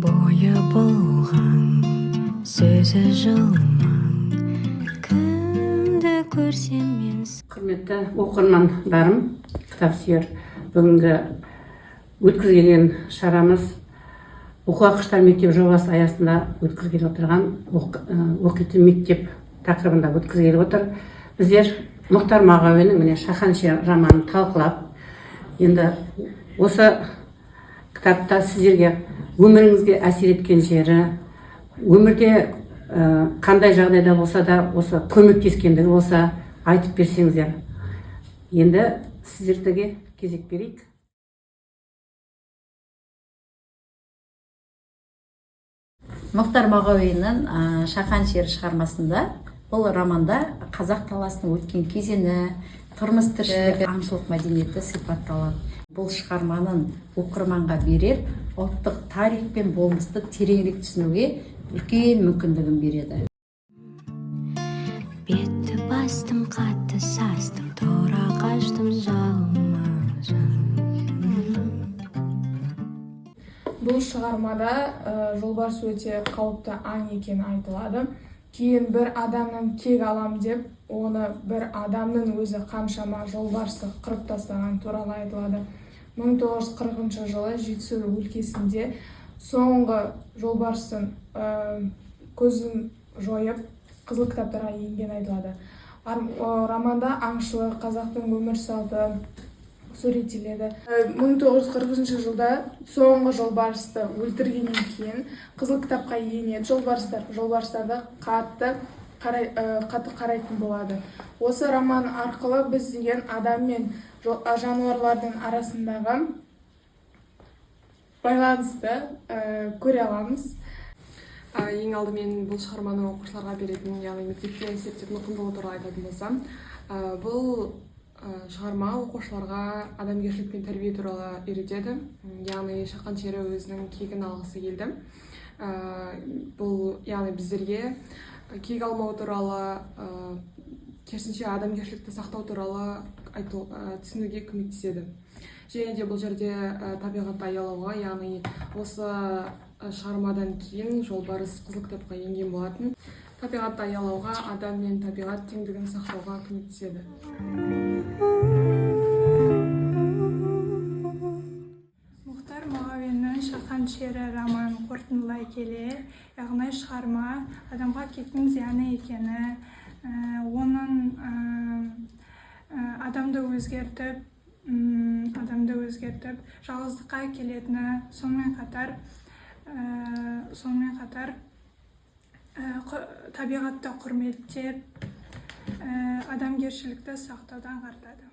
бойы болған сөзі жылмаң кімді көрсем мен. Құрметті оқырмандарым, кітап сүйер, бүгінгі өткізген шарамыз оқуақыштар мектеп жобасы аясында өткізгелі отырған оқитын мектеп тақырыбында өткізгелі отыр. Біздер Мұхтар Мағауиннің міне Шахан шер романын талқылап, енді осы кітапта сіздерге өміріңізге әсер еткен жері, өмірде қандай жағдайда болса да осы көмектескендігі болса айтып берсеңіздер. Енді сіздерге кезек берейік. Мұхтар Мағауиннің Шахан шері шығармасында бұл романда қазақ даласының өткен кезеңі, тұрмыс тіршілігі, аңшылық мәдениеті сипатталады. Бұл шығарманың оқырманға берер ұлттық тарих пен болмысты тереңірек түсінуге үлкен мүмкіндігін береді. Бетті бастым, қатты састым, тұра қаштым жалма-жан. Бұл шығармада жолбарыс өте қауіпті аң екені айтылады. Кейін бір адамның кек алам деп, оны бір адамның өзі қаншама жолбарысты қырып тастаған туралы айтылады. 1940 жылы Жетісу өлкесінде соңғы жолбарыстың көзін жойып қызыл кітаптарға енген айтылады. Романда аңшылық, қазақтың өмір салты суреттеледі. 1940 жылда соңғы жолбарысты өлтіргеннен кейін қызыл кітапқа енеді жолбарыстарды қатты қарайтын болады. Осы роман арқылы біз деген адам мен жануарлардың арасындағы байланысты көре аламыз. Ең алдымен бұл шығарманы оқушыларға беретін, яғни мектепте зерттейтін құндылығы туралы айтатын болсам, бұл шығарма оқушыларға адамгершілік пен тәрбие туралы үйретеді. Яғни Шахан шері өзінің кегін алғысы келді. Бұл яғни біздерге кек алмау туралы, керісінше адамгершілікті сақтау туралы түсінуге көмектеседі. Және де бұл жерде табиғатты аялауға, яғни осы шығармадан кейін жолбарыс қызыл кітапқа енген болатын. Табиғатты аялауға, адам мен табиғат теңдігін сақтауға көмектеседі. Мұхтар Мағауиннің Шахан шері романын қорытындылай келе, яғни шығарма адамға кектің зияны екені, оның адамды өзгертіп, жалғыздыққа келетіні, сонымен қатар табиғатты құрметтеп, адамгершілікті сақтаудан аңғартады.